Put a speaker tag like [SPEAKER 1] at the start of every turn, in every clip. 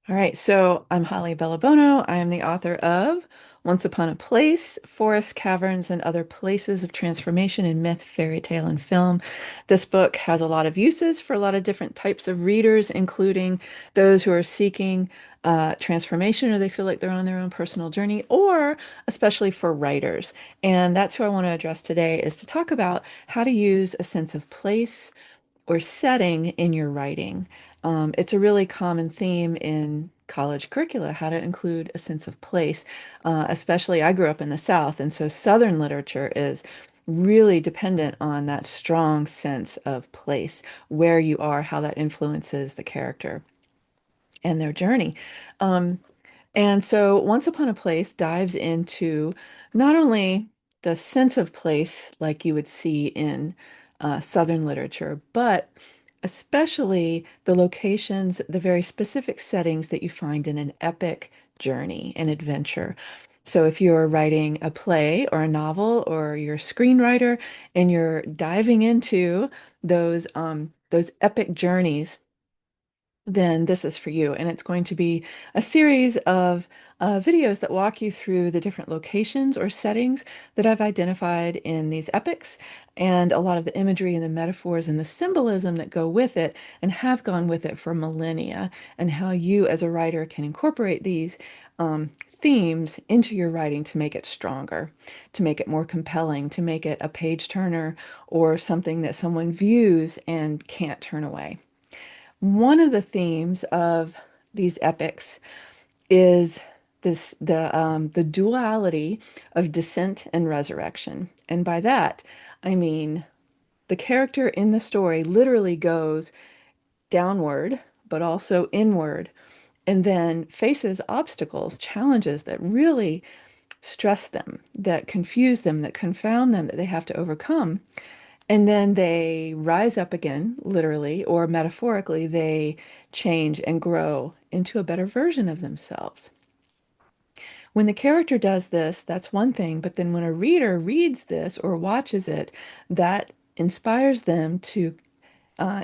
[SPEAKER 1] All right, so I'm Holly Bellabono. I am the author of Once Upon a Place, Forests, Caverns, and Other Places of Transformation in Myth, Fairy Tale, and Film. This book has a lot of uses for a lot of different types of readers, including those who are seeking transformation or they feel like they're on their own personal journey, or especially for writers. And that's who I want to address today is to talk about how to use a sense of place or setting in your writing. It's a really common theme in college curricula, how to include a sense of place. Especially, I grew up in the South, and so Southern literature is really dependent on that strong sense of place, where you are, how that influences the character and their journey. Um, and so Once Upon a Place dives into not only the sense of place like you would see in Southern literature, but especially the locations, the very specific settings that you find in an epic journey and adventure. So if you're writing a play or a novel or you're a screenwriter and you're diving into those epic journeys, then this is for you. And it's going to be a series of videos that walk you through the different locations or settings that I've identified in these epics and a lot of the imagery and the metaphors and the symbolism that go with it and have gone with it for millennia, and how you as a writer can incorporate these themes into your writing to make it stronger, to make it more compelling, to make it a page turner or something that someone views and can't turn away. One of the themes of these epics is the duality of descent and resurrection. And by that, I mean the character in the story literally goes downward, but also inward, and then faces obstacles, challenges that really stress them, that confuse them, that confound them, that they have to overcome. And then they rise up again, literally or metaphorically, they change and grow into a better version of themselves. When the character does this, that's one thing, but then when a reader reads this or watches it, that inspires them to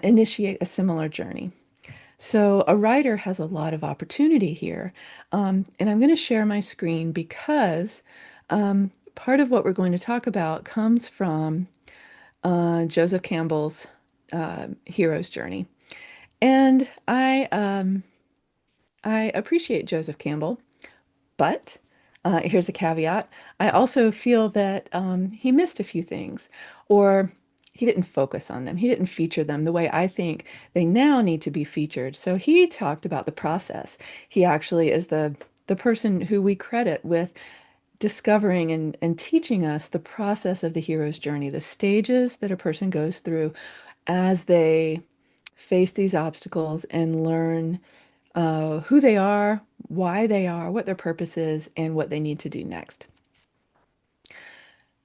[SPEAKER 1] initiate a similar journey. So a writer has a lot of opportunity here. And I'm going to share my screen because part of what we're going to talk about comes from Joseph Campbell's hero's journey. And I appreciate Joseph Campbell, but here's a caveat. I also feel that he missed a few things, or he didn't focus on them. He didn't feature them the way I think they now need to be featured. So he talked about the process. He actually is the person who we credit with discovering and teaching us the process of the hero's journey, the stages that a person goes through as they face these obstacles and learn who they are, why they are, what their purpose is, and what they need to do next.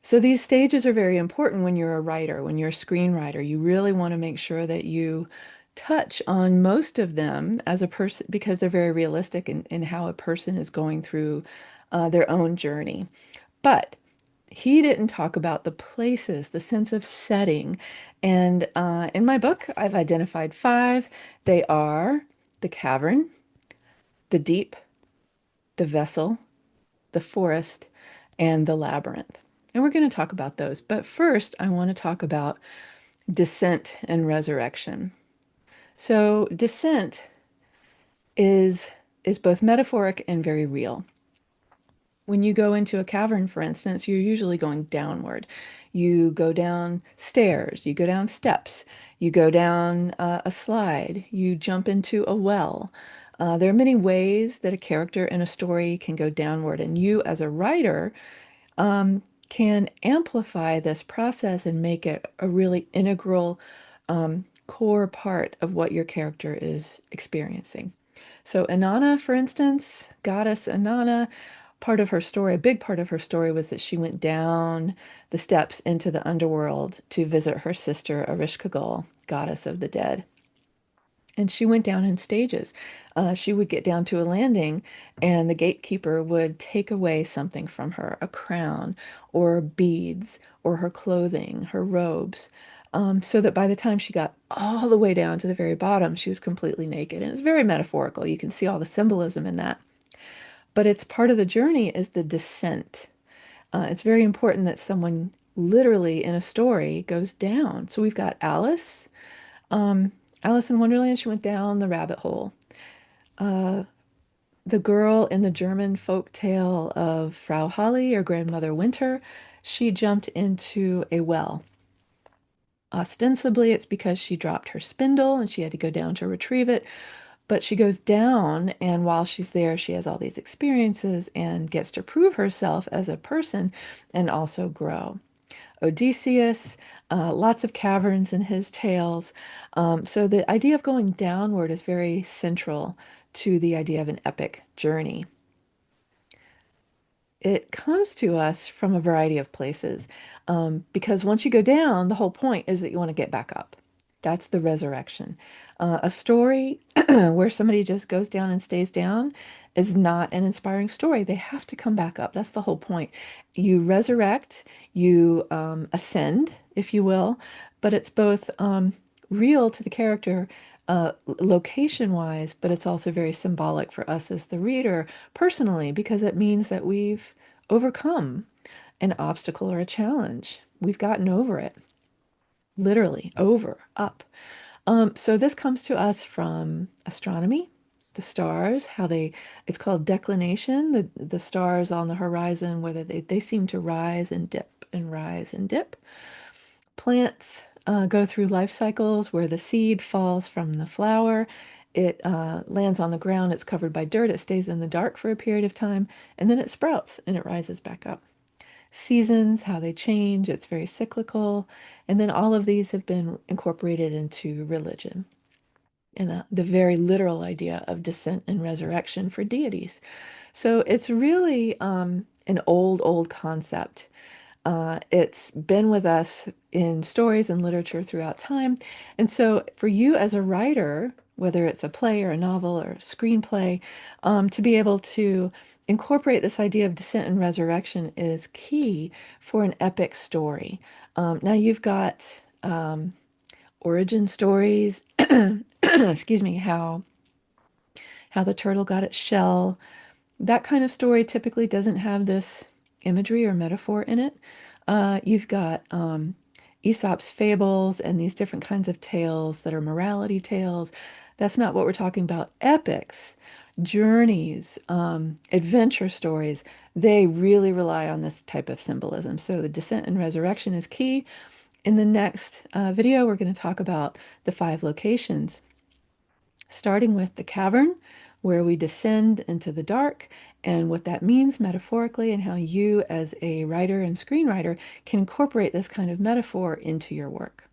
[SPEAKER 1] So these stages are very important when you're a writer, when you're a screenwriter. You really want to make sure that you touch on most of them as a person because they're very realistic in how a person is going through their own journey. But he didn't talk about the places, the sense of setting. And in my book, I've identified five. They are the cavern, the deep, the vessel, the forest, and the labyrinth. And we're going to talk about those. But first, I want to talk about descent and resurrection. So, descent is is both metaphoric and very real. When you go into a cavern, for instance, you're usually going downward. You go down stairs, you go down steps, you go down a slide, you jump into a well. There are many ways that a character in a story can go downward, and you, as a writer, can amplify this process and make it a really integral core part of what your character is experiencing. So Inanna, for instance, goddess Inanna, part of her story, a big part of her story was that she went down the steps into the underworld to visit her sister Ereshkigal, goddess of the dead. And she went down in stages. She would get down to a landing, and the gatekeeper would take away something from her, a crown, or beads, or her clothing, her robes. so that by the time she got all the way down to the very bottom, she was completely naked. And it's very metaphorical. You can see all the symbolism in that. But it's part of the journey is the descent. It's very important that someone literally in a story goes down. So we've got Alice. Um, Alice in Wonderland, she went down the rabbit hole. Uh, the girl in the German folk tale of Frau Holly or Grandmother Winter, she jumped into a well. Ostensibly, it's because she dropped her spindle and she had to go down to retrieve it. But she goes down, and while she's there, she has all these experiences and gets to prove herself as a person and also grow. Odysseus, lots of caverns in his tales. So the idea of going downward is very central to the idea of an epic journey. It comes to us from a variety of places because once you go down, the whole point is that you want to get back up. That's the resurrection. A story where somebody just goes down and stays down is not an inspiring story. They have to come back up. That's the whole point. You resurrect, you ascend, if you will, but it's both real to the character location-wise, but it's also very symbolic for us as the reader personally, because it means that we've overcome an obstacle or a challenge. We've gotten over it, literally over, up. So this comes to us from astronomy, the stars, it's called declination, the stars on the horizon, whether they seem to rise and dip and rise and dip. Plants go through life cycles where the seed falls from the flower. It lands on the ground, it's covered by dirt, it stays in the dark for a period of time, and then it sprouts and it rises back up. Seasons, how they change, it's very cyclical. And then all of these have been incorporated into religion and the very literal idea of descent and resurrection for deities. So it's really an old concept. It's been with us in stories and literature throughout time. And so for you as a writer, whether it's a play or a novel or a screenplay, to be able to incorporate this idea of descent and resurrection is key for an epic story. Now you've got origin stories, excuse me, how the turtle got its shell. That kind of story typically doesn't have this imagery or metaphor in it. You've got Aesop's fables and these different kinds of tales that are morality tales. That's not what we're talking about. Epics, journeys, adventure stories, they really rely on this type of symbolism. So the descent and resurrection is key. In the next video, we're going to talk about the 5 locations, starting with the cavern, where we descend into the dark, and what that means metaphorically, and how you, as a writer and screenwriter, can incorporate this kind of metaphor into your work.